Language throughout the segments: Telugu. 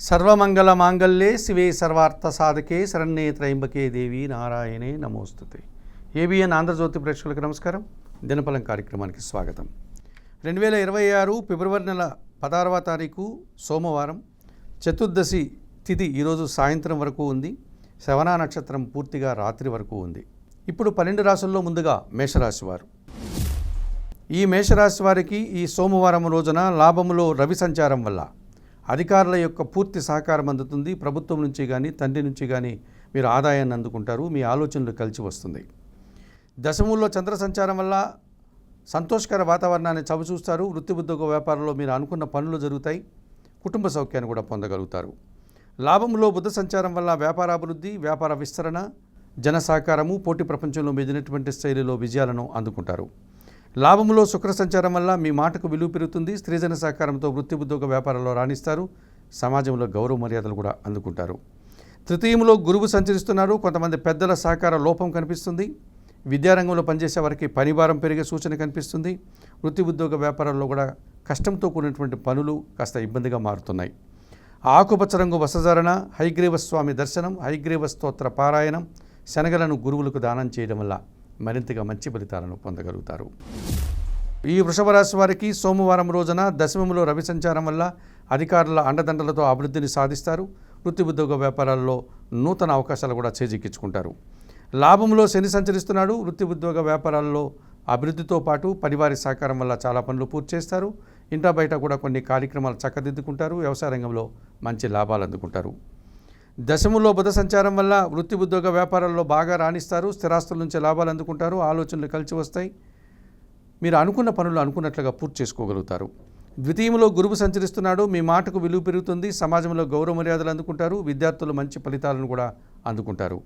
సర్వమంగళ మాంగళ్యే శివే సర్వార్థ సాధకే శరణ్యే త్రయంబకే దేవి నారాయణే నమోస్తుతే. ఏబిఎన్ ఆంధ్రజ్యోతి ప్రేక్షకులకు నమస్కారం. దినఫలం కార్యక్రమానికి స్వాగతం. 2026 ఫిబ్రవరి నెల 16వ తారీఖు సోమవారం, చతుర్దశి తిథి ఈరోజు సాయంత్రం వరకు ఉంది. శ్రవణ నక్షత్రం పూర్తిగా రాత్రి వరకు ఉంది. ఇప్పుడు 12 రాశుల్లో ముందుగా మేషరాశి వారు. ఈ మేషరాశి వారికి ఈ సోమవారం రోజున లాభములో రవి సంచారం వల్ల అధికారుల యొక్క పూర్తి సహకారం అందుతుంది. ప్రభుత్వం నుంచి కానీ తండ్రి నుంచి కానీ మీరు ఆదాయాన్ని అందుకుంటారు. మీ ఆలోచనలు కలిసి వస్తుంది. దశముల్లో చంద్ర సంచారం వల్ల సంతోషకర వాతావరణాన్ని చవిచూస్తారు. వృత్తి ఉద్యోగ వ్యాపారంలో మీరు అనుకున్న పనులు జరుగుతాయి. కుటుంబ సౌఖ్యాన్ని కూడా పొందగలుగుతారు. లాభంలో బుధ సంచారం వల్ల వ్యాపారాభివృద్ధి, వ్యాపార విస్తరణ, జన సహకారము, పోటీ ప్రపంచంలో మీదినటువంటి శైలిలో విజయాలను అందుకుంటారు. లాభంలో శుక్ర సంచారం వల్ల మీ మాటకు విలువ పెరుగుతుంది. స్త్రీజన సహకారంతో వృత్తి ఉద్యోగ వ్యాపారంలో రాణిస్తారు. సమాజంలో గౌరవ మర్యాదలు కూడా అందుకుంటారు. తృతీయంలో గురువు సంచరిస్తున్నారు. కొంతమంది పెద్దల సహకార లోపం కనిపిస్తుంది. విద్యారంగంలో పనిచేసే వారికి పనిభారం పెరిగే సూచన కనిపిస్తుంది. వృత్తి ఉద్యోగ వ్యాపారాల్లో కూడా కష్టంతో కూడినటువంటి పనులు కాస్త ఇబ్బందిగా మారుతున్నాయి. ఆకుపచ్చ రంగు వస్త్రధారణ, హయగ్రీవ స్వామి దర్శనం, హయగ్రీవ స్తోత్ర పారాయణం, శనగలను గురువులకు దానం చేయడం వల్ల మరింతగా మంచి ఫలితాలను పొందగలుగుతారు. ఈ వృషభ రాశి వారికి సోమవారం రోజున దశమంలో రవి సంచారం వల్ల అధికారుల అండదండలతో అభివృద్ధిని సాధిస్తారు. వృత్తి ఉద్యోగ వ్యాపారాల్లో నూతన అవకాశాలు కూడా చేజిక్కించుకుంటారు. లాభంలో శని సంచరిస్తున్నాడు. వృత్తి ఉద్యోగ వ్యాపారాల్లో అభివృద్ధితో పాటు పనివారి సహకారం వల్ల చాలా పనులు పూర్తి చేస్తారు. ఇంటా బయట కూడా కొన్ని కార్యక్రమాలు చక్కదిద్దుకుంటారు. వ్యవసాయ రంగంలో మంచి లాభాలు అందుకుంటారు. దశములో బుధ సంచారం వల్ల వృత్తి ఉద్యోగ వ్యాపారాల్లో బాగా రాణిస్తారు. స్థిరాస్తుల నుంచి లాభాలు అందుకుంటారు. ఆలోచనలు కలిసి వస్తాయి. మీరు అనుకున్న పనులు అనుకున్నట్లుగా పూర్తి చేసుకోగలుగుతారు. ద్వితీయంలో గురువు సంచరిస్తున్నాడు. మీ మాటకు విలువ పెరుగుతుంది. సమాజంలో గౌరవ మర్యాదలు అందుకుంటారు. విద్యార్థులు మంచి ఫలితాలను కూడా అందుకుంటారు.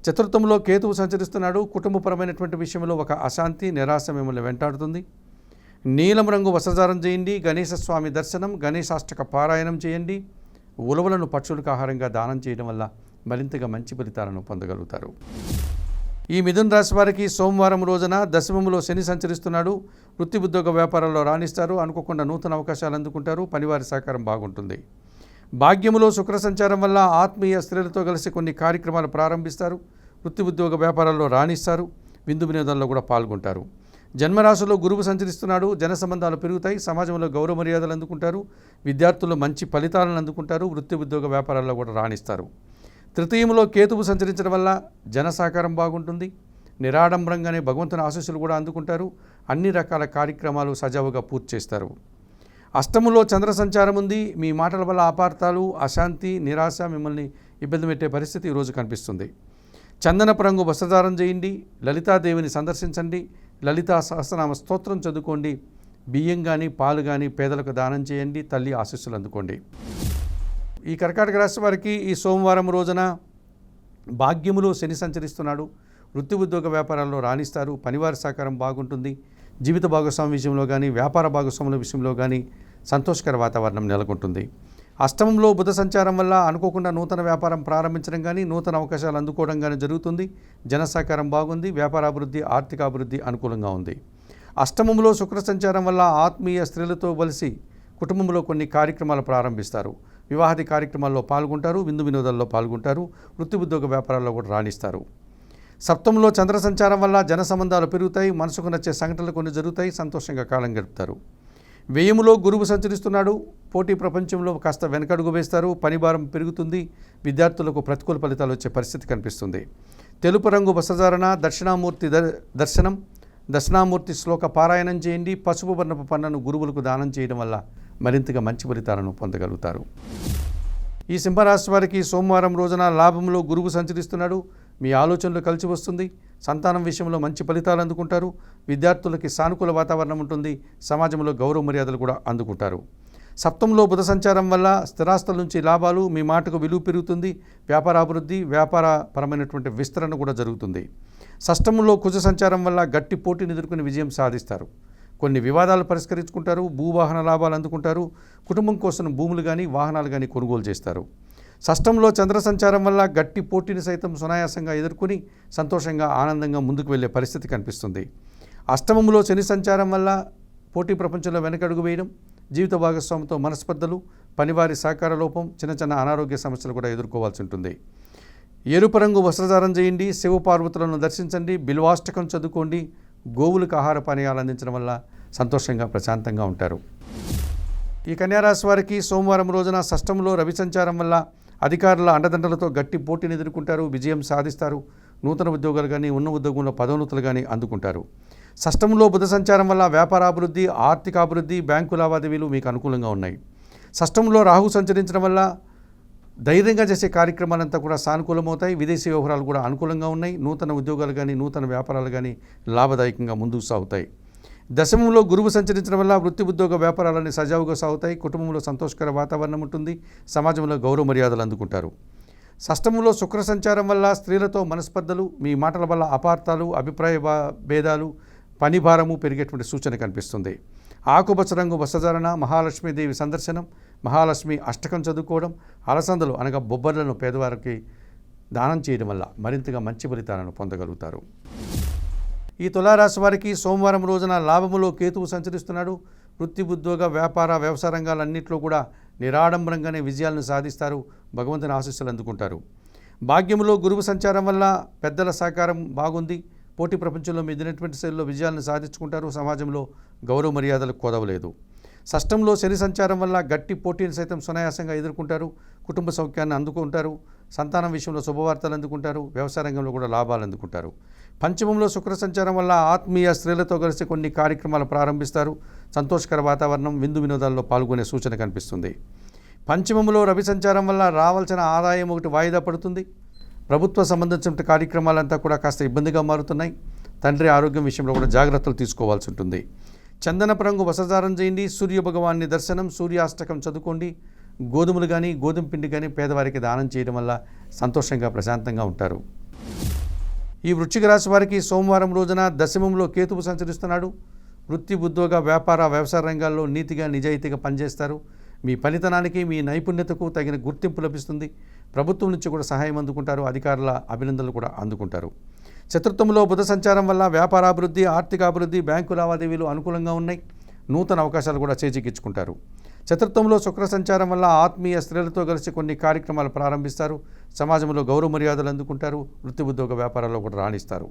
చతుర్థంలో కేతువు సంచరిస్తున్నాడు. కుటుంబపరమైనటువంటి విషయంలో ఒక అశాంతి, నిరాశ మిమ్మల్ని వెంటాడుతుంది. నీలం రంగు వస్త్రధారణ చేయండి. గణేశ స్వామి దర్శనం, గణేశాష్టక పారాయణం చేయండి. ఉలవలను పక్షులకు ఆహారంగా దానం చేయడం వల్ల మరింతగా మంచి ఫలితాలను పొందగలుగుతారు. ఈ మిథున రాశి వారికి సోమవారం రోజున దశమంలో శని సంచరిస్తున్నాడు. వృత్తి ఉద్యోగ వ్యాపారాల్లో రాణిస్తారు. అనుకోకుండా నూతన అవకాశాలు అందుకుంటారు. పనివారి సహకారం బాగుంటుంది. భాగ్యములో శుక్ర సంచారం వల్ల ఆత్మీయ స్త్రీలతో కలిసి కొన్ని కార్యక్రమాలు ప్రారంభిస్తారు. వృత్తి ఉద్యోగ వ్యాపారాల్లో రాణిస్తారు. విందు వినోదంలో కూడా పాల్గొంటారు. జన్మరాశిలో గురువు సంచరిస్తున్నాడు. జన సంబంధాలు పెరుగుతాయి. సమాజంలో గౌరవ మర్యాదలు అందుకుంటారు. విద్యార్థులు మంచి ఫలితాలను అందుకుంటారు. వృత్తి ఉద్యోగ వ్యాపారాల్లో కూడా రాణిస్తారు. తృతీయంలో కేతువు సంచరించడం వల్ల జన సహకారం బాగుంటుంది. నిరాడంబరంగానే భగవంతుని ఆశీస్సులు కూడా అందుకుంటారు. అన్ని రకాల కార్యక్రమాలు సజావుగా పూర్తి చేస్తారు. అష్టములో చంద్ర సంచారం ఉంది. మీ మాటల వల్ల అపార్థాలు, అశాంతి, నిరాశ మిమ్మల్ని ఇబ్బంది పెట్టే పరిస్థితి ఈరోజు కనిపిస్తుంది. చందనపు రంగు వస్త్రధారణ చేయండి. లలితాదేవిని సందర్శించండి. లలితా సహస్రనామ స్తోత్రం చదువుకోండి. బియ్యం కానీ పాలు కానీ పేదలకు దానం చేయండి. తల్లి ఆశీస్సులు అందుకోండి. ఈ కర్కాటక రాశి వారికి ఈ సోమవారం రోజున భాగ్యములో శని సంచరిస్తున్నాడు. వృత్తి ఉద్యోగ వ్యాపారాల్లో రాణిస్తారు. పనివారి సహకారం బాగుంటుంది. జీవిత భాగస్వామి విషయంలో కానీ వ్యాపార భాగస్వాముల విషయంలో కానీ సంతోషకర వాతావరణం నెలకొంటుంది. అష్టమంలో బుధ సంచారం వల్ల అనుకోకుండా నూతన వ్యాపారం ప్రారంభించడం కానీ నూతన అవకాశాలు అందుకోవడం కానీ జరుగుతుంది. జన సహకారం బాగుంది. వ్యాపారాభివృద్ధి, ఆర్థికాభివృద్ధి అనుకూలంగా ఉంది. అష్టమంలో శుక్ర సంచారం వల్ల ఆత్మీయ స్త్రీలతో కలిసి కుటుంబంలో కొన్ని కార్యక్రమాలు ప్రారంభిస్తారు. వివాహాది కార్యక్రమాల్లో పాల్గొంటారు. విందు వినోదాల్లో పాల్గొంటారు. వృత్తి ఉద్యోగ వ్యాపారాల్లో కూడా రాణిస్తారు. సప్తమంలో చంద్ర సంచారం వల్ల జన సంబంధాలు పెరుగుతాయి. మనసుకు నచ్చే సంఘటనలు కొన్ని జరుగుతాయి. సంతోషంగా కాలం గడుపుతారు. వ్యయములో గురువు సంచరిస్తున్నాడు. పోటీ ప్రపంచంలో కాస్త వెనకడుగు వేస్తారు. పనిభారం పెరుగుతుంది. విద్యార్థులకు ప్రతికూల ఫలితాలు వచ్చే పరిస్థితి కనిపిస్తుంది. తెలుపు రంగు వస్త్రధారణ, దక్షిణామూర్తి దర్శనం, దక్షిణామూర్తి శ్లోక పారాయణం చేయండి. పసుపు వర్ణపు పన్నును గురువులకు దానం చేయడం వల్ల మరింతగా మంచి ఫలితాలను పొందగలుగుతారు. ఈ సింహరాశి వారికి సోమవారం రోజున లాభంలో గురువు సంచరిస్తున్నాడు. మీ ఆలోచనలు కలిసి వస్తుంది. సంతానం విషయంలో మంచి ఫలితాలు అందుకుంటారు. విద్యార్థులకి సానుకూల వాతావరణం ఉంటుంది. సమాజంలో గౌరవ మర్యాదలు కూడా అందుకుంటారు. సప్తంలో బుధ సంచారం వల్ల స్థిరాస్తుల నుంచి లాభాలు, మీ మాటకు విలువ పెరుగుతుంది. వ్యాపారాభివృద్ధి, వ్యాపారపరమైనటువంటి విస్తరణ కూడా జరుగుతుంది. షష్టమంలో కుజ సంచారం వల్ల గట్టి పోటీని ఎదుర్కొని విజయం సాధిస్తారు. కొన్ని వివాదాలు పరిష్కరించుకుంటారు. భూవాహన లాభాలు అందుకుంటారు. కుటుంబం కోసం భూములు కానీ వాహనాలు కానీ కొనుగోలు చేస్తారు. షష్టంలో చంద్ర సంచారం వల్ల గట్టి పోటీని సైతం సునాయాసంగా ఎదుర్కొని సంతోషంగా, ఆనందంగా ముందుకు వెళ్ళే పరిస్థితి కనిపిస్తుంది. అష్టమంలో శని సంచారం వల్ల పోటీ ప్రపంచంలో వెనకడుగు వేయడం, జీవిత భాగస్వామితో మనస్పర్ధలు, పనివారి సహకార లోపం, చిన్న చిన్న అనారోగ్య సమస్యలు కూడా ఎదుర్కోవాల్సి ఉంటుంది. ఎరుపు రంగు వస్త్రధారణ చేయండి, శివపార్వతులను దర్శించండి, బిల్వాష్టకం చదువుకోండి, గోవులకు ఆహార పానీయాలు అందించడం వల్ల సంతోషంగా ప్రశాంతంగా ఉంటారు. ఈ కన్యారాశి వారికి సోమవారం రోజున షష్టంలో రవి సంచారం వల్ల అధికారుల అండదండలతో గట్టి పోటీని ఎదుర్కొంటారు, విజయం సాధిస్తారు. నూతన ఉద్యోగాలు కానీ, ఉన్న ఉద్యోగంలో పదోన్నతులు కానీ అందుకుంటారు. షష్టంలో బుధ సంచారం వల్ల వ్యాపారాభివృద్ధి, ఆర్థికాభివృద్ధి, బ్యాంకు లావాదేవీలు మీకు అనుకూలంగా ఉన్నాయి. షష్టంలో రాహు సంచరించడం వల్ల ధైర్యంగా చేసే కార్యక్రమాలంతా కూడా సానుకూలమవుతాయి. విదేశీ వ్యవహారాలు కూడా అనుకూలంగా ఉన్నాయి. నూతన ఉద్యోగాలు కానీ, నూతన వ్యాపారాలు కానీ లాభదాయకంగా ముందుకు సాగుతాయి. దశమంలో గురువు సంచరించడం వల్ల వృత్తి ఉద్యోగ వ్యాపారాలన్నీ సజావుగా సాగుతాయి. కుటుంబంలో సంతోషకర వాతావరణం ఉంటుంది. సమాజంలో గౌరవ మర్యాదలు అందుకుంటారు. షష్టమంలో శుక్ర సంచారం వల్ల స్త్రీలతో మనస్పర్ధలు, మీ మాటల వల్ల అపార్థాలు, అభిప్రాయ భేదాలు, పని భారము పెరిగేటువంటి సూచన కనిపిస్తుంది. ఆకుపచ్చ రంగు వస్త్రధారణ, మహాలక్ష్మీదేవి సందర్శనం, మహాలక్ష్మి అష్టకం చదువుకోవడం, అలసందలు అనగా బొబ్బర్లను పేదవారికి దానం చేయడం వల్ల మరింతగా మంచి ఫలితాలను పొందగలుగుతారు. ఈ తులారాశి వారికి సోమవారం రోజున లాభములో కేతువు సంచరిస్తున్నాడు. వృత్తి ఉద్యోగ వ్యాపార వ్యవసాయ రంగాలన్నింటిలో కూడా నిరాడంబరంగానే విజయాలను సాధిస్తారు. భగవంతుని ఆశీస్సులు అందుకుంటారు. భాగ్యములో గురువు సంచారం వల్ల పెద్దల సహకారం బాగుంది. పోటీ ప్రపంచంలో మీదినటువంటి శైలిలో విజయాలను సాధించుకుంటారు. సమాజంలో గౌరవ మర్యాదలకు కొదవలేదు. షష్టంలో శని సంచారం వల్ల గట్టి పోటీని సైతం సునాయాసంగా ఎదుర్కొంటారు. కుటుంబ సౌఖ్యాన్ని అందుకుంటారు. సంతానం విషయంలో శుభవార్తలు అందుకుంటారు. వ్యవసాయ రంగంలో కూడా లాభాలు అందుకుంటారు. పంచమంలో శుక్ర సంచారం వల్ల ఆత్మీయ స్త్రీలతో కలిసి కొన్ని కార్యక్రమాలు ప్రారంభిస్తారు. సంతోషకర వాతావరణం, విందు వినోదాల్లో పాల్గొనే సూచన కనిపిస్తుంది. పంచమంలో రవి సంచారం వల్ల రావాల్సిన ఆదాయం ఒకటి వాయిదా పడుతుంది. ప్రభుత్వ సంబంధించిన కార్యక్రమాలంతా కూడా కాస్త ఇబ్బందిగా మారుతున్నాయి. తండ్రి ఆరోగ్యం విషయంలో కూడా జాగ్రత్తలు తీసుకోవాల్సి ఉంటుంది. చందనపు రంగు వస్త్రధారణ చేయండి, సూర్య భగవాన్ని దర్శనం, సూర్యాష్టకం చదువుకోండి, గోధుమలు కానీ, గోధుమ పిండి కానీ పేదవారికి దానం చేయడం వల్ల సంతోషంగా ప్రశాంతంగా ఉంటారు. ఈ వృశ్చిక రాశి వారికి సోమవారం రోజున దశమంలో కేతువు సంచరిస్తున్నాడు. వృత్తి ఉద్యోగ వ్యాపార వ్యవసాయ రంగాల్లో నీతిగా నిజాయితీగా పనిచేస్తారు. మీ పనితనానికి, మీ నైపుణ్యతకు తగిన గుర్తింపు లభిస్తుంది. ప్రభుత్వం నుంచి కూడా సహాయం అందుకుంటారు. అధికారుల అభినందనలు కూడా అందుకుంటారు. చతుర్థంలో బుధ సంచారం వల్ల వ్యాపారాభివృద్ధి, ఆర్థికాభివృద్ధి, బ్యాంకు లావాదేవీలు అనుకూలంగా ఉన్నాయి. నూతన అవకాశాలు కూడా చేజిక్కించుకుంటారు. చతుర్థంలో శుక్ర సంచారం వల్ల ఆత్మీయ స్త్రీలతో కలిసి కొన్ని కార్యక్రమాలు ప్రారంభిస్తారు. సమాజంలో గౌరవ మర్యాదలు అందుకుంటారు. వృత్తి ఉద్యోగ వ్యాపారాల్లో కూడా రాణిస్తారు.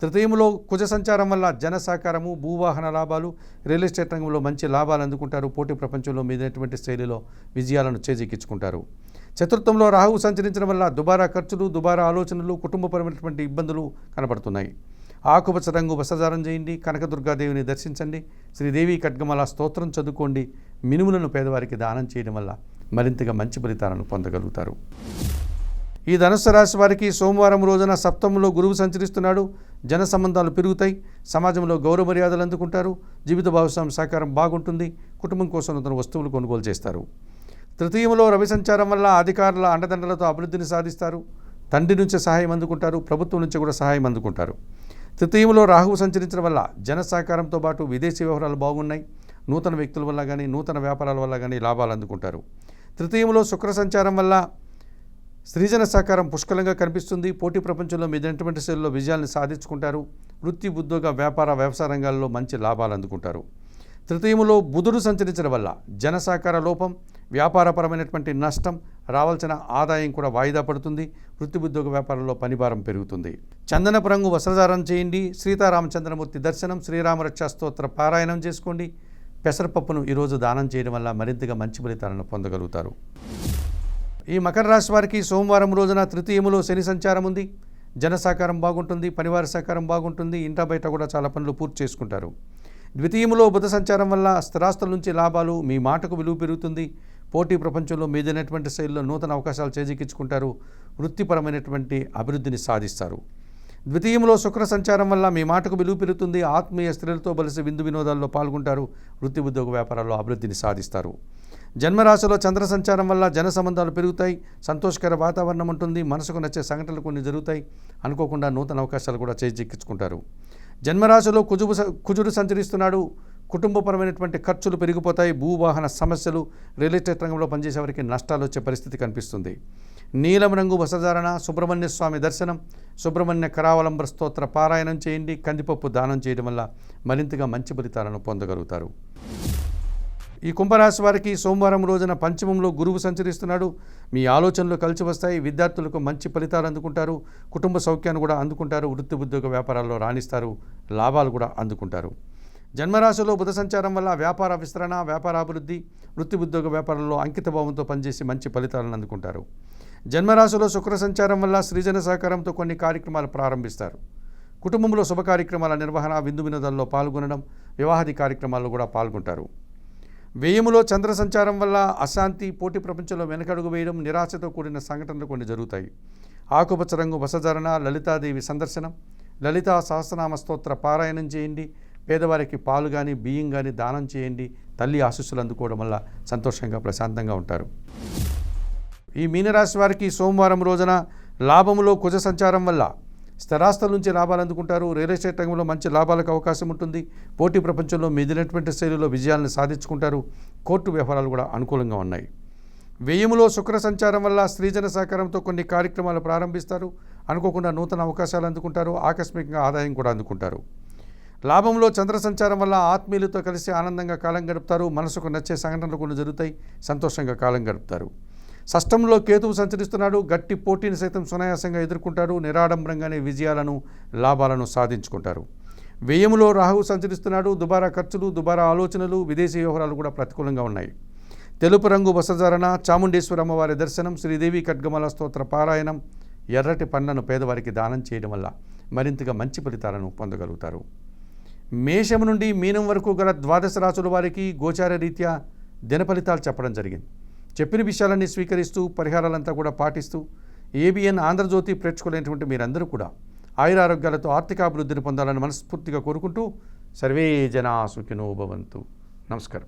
తృతీయంలో కుజ సంచారం వల్ల జన సహకారము, భూవాహన లాభాలు, రియల్ ఎస్టేట్ రంగంలో మంచి లాభాలు అందుకుంటారు. పోటీ ప్రపంచంలో మీదైనటువంటి శైలిలో విజయాలను చేజిక్కించుకుంటారు. చతుర్థంలో రాహువు సంచరించడం వల్ల దుబారా ఖర్చులు, దుబారా ఆలోచనలు, కుటుంబపరమైనటువంటి ఇబ్బందులు కనబడుతున్నాయి. ఆకుపచ్చ రంగు వస్త్రధారణ చేయండి, కనకదుర్గాదేవిని దర్శించండి, శ్రీదేవి ఖడ్గమాల స్తోత్రం చదువుకోండి, మినుములను పేదవారికి దానం చేయడం వల్ల మరింతగా మంచి ఫలితాలను పొందగలుగుతారు. ఈ ధనుస్సు రాశి వారికి సోమవారం రోజున సప్తమంలో గురువు సంచరిస్తున్నాడు. జన సంబంధాలు పెరుగుతాయి. సమాజంలో గౌరవ మర్యాదలు అందుకుంటారు. జీవిత భాగస్వామి సహకారం బాగుంటుంది. కుటుంబం కోసం నూతన వస్తువులు కొనుగోలు చేస్తారు. తృతీయంలో రవి సంచారం వల్ల అధికారుల అండదండలతో అభివృద్ధిని సాధిస్తారు. తండ్రి నుంచి సహాయం అందుకుంటారు. ప్రభుత్వం నుంచి కూడా సహాయం అందుకుంటారు. తృతీయంలో రాహువు సంచరించడం వల్ల జన సహకారంతో పాటు విదేశీ వ్యవహారాలు బాగున్నాయి. నూతన వ్యక్తుల వల్ల కానీ, నూతన వ్యాపారాల వల్ల కానీ లాభాలు అందుకుంటారు. తృతీయంలో శుక్ర సంచారం వల్ల స్త్రీజన సహకారం పుష్కలంగా కనిపిస్తుంది. పోటీ ప్రపంచంలో మీదైనటువంటి శైలిలో విజయాలను సాధించుకుంటారు. వృత్తి ఉద్యోగ వ్యాపార వ్యవసాయ రంగాల్లో మంచి లాభాలు అందుకుంటారు. తృతీయంలో బుధుడు సంచరించడం వల్ల జన సహకార లోపం, వ్యాపారపరమైనటువంటి నష్టం, రావాల్సిన ఆదాయం కూడా వాయిదా పడుతుంది. వృత్తి ఉద్యోగ వ్యాపారంలో పనిభారం పెరుగుతుంది. చందనపు రంగు వస్త్రధారణ చేయండి, సీతారామచంద్రమూర్తి దర్శనం, శ్రీరామరక్షా స్తోత్ర పారాయణం చేసుకోండి. పెసరపప్పును ఈరోజు దానం చేయడం వల్ల మరింతగా మంచి ఫలితాలను పొందగలుగుతారు. ఈ మకర రాశి వారికి సోమవారం రోజున తృతీయములో శని సంచారం ఉంది. జన సహకారం బాగుంటుంది. పనివారి సహకారం బాగుంటుంది. ఇంట బయట కూడా చాలా పనులు పూర్తి చేసుకుంటారు. ద్వితీయములో బుధ సంచారం వల్ల స్థిరాస్తుల నుంచి లాభాలు, మీ మాటకు విలువ పెరుగుతుంది. పోటీ ప్రపంచంలో మీదైనటువంటి శైలిలో నూతన అవకాశాలు చేజిక్కించుకుంటారు. వృత్తిపరమైనటువంటి అభివృద్ధిని సాధిస్తారు. ద్వితీయంలో శుక్ర సంచారం వల్ల మీ మాటకు విలువ పెరుగుతుంది. ఆత్మీయ స్త్రీలతో కలిసి విందు వినోదాల్లో పాల్గొంటారు. వృత్తి ఉద్యోగ వ్యాపారాల్లో అభివృద్ధిని సాధిస్తారు. జన్మరాశిలో చంద్ర సంచారం వల్ల జన సంబంధాలు పెరుగుతాయి. సంతోషకర వాతావరణం ఉంటుంది. మనసుకు నచ్చే సంఘటనలు కొన్ని జరుగుతాయి. అనుకోకుండా నూతన అవకాశాలు కూడా చేజిక్కించుకుంటారు. జన్మరాశిలో కుజుడు సంచరిస్తున్నాడు. కుటుంబపరమైనటువంటి ఖర్చులు పెరిగిపోతాయి. భూవాహన సమస్యలు, రియల్ ఎస్టేట్ రంగంలో పనిచేసే వారికి నష్టాలు వచ్చే పరిస్థితి కనిపిస్తుంది. నీలం రంగు వస్త్రధారణ, సుబ్రహ్మణ్య స్వామి దర్శనం, సుబ్రహ్మణ్య కరావలంబర స్తోత్ర పారాయణం చేయండి. కందిపప్పు దానం చేయడం వల్ల మరింతగా మంచి ఫలితాలను పొందగలుగుతారు. ఈ కుంభరాశి వారికి సోమవారం రోజున పంచమంలో గురువు సంచరిస్తున్నాడు. మీ ఆలోచనలు కలిసి వస్తాయి. విద్యార్థులకు మంచి ఫలితాలు అందుకుంటారు. కుటుంబ సౌఖ్యాన్ని కూడా అందుకుంటారు. వృత్తి ఉద్యోగ వ్యాపారాల్లో రాణిస్తారు. లాభాలు కూడా అందుకుంటారు. జన్మరాశిలో బుధ సంచారం వల్ల వ్యాపార విస్తరణ, వ్యాపారాభివృద్ధి, వృత్తి ఉద్యోగ వ్యాపారంలో అంకిత భావంతో పనిచేసి మంచి ఫలితాలను అందుకుంటారు. జన్మరాశిలో శుక్ర సంచారం వల్ల సృజన సహకారంతో కొన్ని కార్యక్రమాలు ప్రారంభిస్తారు. కుటుంబంలో శుభ కార్యక్రమాల నిర్వహణ, విందు వినోదాల్లో పాల్గొనడం, వివాహాది కార్యక్రమాల్లో కూడా పాల్గొంటారు. వ్యయములో చంద్ర సంచారం వల్ల అశాంతి, పోటీ ప్రపంచంలో వెనకడుగు వేయడం, నిరాశతో కూడిన సంఘటనలు కొన్ని జరుగుతాయి. ఆకుపచ్చ రంగు వసధరణ, లలితాదేవి సందర్శనం, లలితా సహస్రనామ స్తోత్ర పారాయణం చేయండి. పేదవారికి పాలు కానీ బియ్యం కానీ దానం చేయండి. తల్లి ఆశీస్సులు అందుకోవడం వల్ల సంతోషంగా ప్రశాంతంగా ఉంటారు. ఈ మీనరాశి వారికి సోమవారం రోజున లాభములో కుజ సంచారం వల్ల స్థిరాస్తుల నుంచి లాభాలు అందుకుంటారు. రియల్ ఎస్టేట్ రంగంలో మంచి లాభాలకు అవకాశం ఉంటుంది. పోటీ ప్రపంచంలో మెదిలినటువంటి శైలిలో విజయాలను సాధించుకుంటారు. కోర్టు వ్యవహారాలు కూడా అనుకూలంగా ఉన్నాయి. వ్యయములో శుక్ర సంచారం వల్ల స్త్రీజన సహకారంతో కొన్ని కార్యక్రమాలు ప్రారంభిస్తారు. అనుకోకుండా నూతన అవకాశాలు అందుకుంటారు. ఆకస్మికంగా ఆదాయం కూడా అందుకుంటారు. లాభంలో చంద్ర సంచారం వల్ల ఆత్మీయులతో కలిసి ఆనందంగా కాలం గడుపుతారు. మనసుకు నచ్చే సంఘటనలు కొన్ని జరుగుతాయి. సంతోషంగా కాలం గడుపుతారు. షష్టంలో కేతువు సంచరిస్తున్నాడు. గట్టి పోటీని సైతం సునాయాసంగా ఎదుర్కొంటారు. నిరాడంబరంగానే విజయాలను, లాభాలను సాధించుకుంటారు. వ్యయములో రాహువు సంచరిస్తున్నాడు. దుబారా ఖర్చులు, దుబారా ఆలోచనలు, విదేశీ వ్యవహారాలు కూడా ప్రతికూలంగా ఉన్నాయి. తెలుపు రంగు వస్త్రధారణ, చాముండేశ్వరి అమ్మవారి దర్శనం, శ్రీదేవి ఖడ్గమాల స్తోత్ర పారాయణం, ఎర్రటి పండ్లను పేదవారికి దానం చేయడం వల్ల మరింతగా మంచి ఫలితాలను పొందగలుగుతారు. మేషం నుండి మీనం వరకు గల ద్వాదశ రాశుల వారికి గోచార రీత్యా దిన ఫలితాలు చెప్పడం జరిగింది. చెప్పిన విషయాలన్నీ స్వీకరిస్తూ పరిహారాలంతా కూడా పాటిస్తూ ఏబిఎన్ ఆంధ్రజ్యోతి ప్రేక్షకులైనటువంటి మీరందరూ కూడా ఆయురారోగ్యాలతో ఆర్థికాభివృద్ధిని పొందాలని మనస్ఫూర్తిగా కోరుకుంటూ సర్వే జనా సుఖినో భవంతు. నమస్కారం.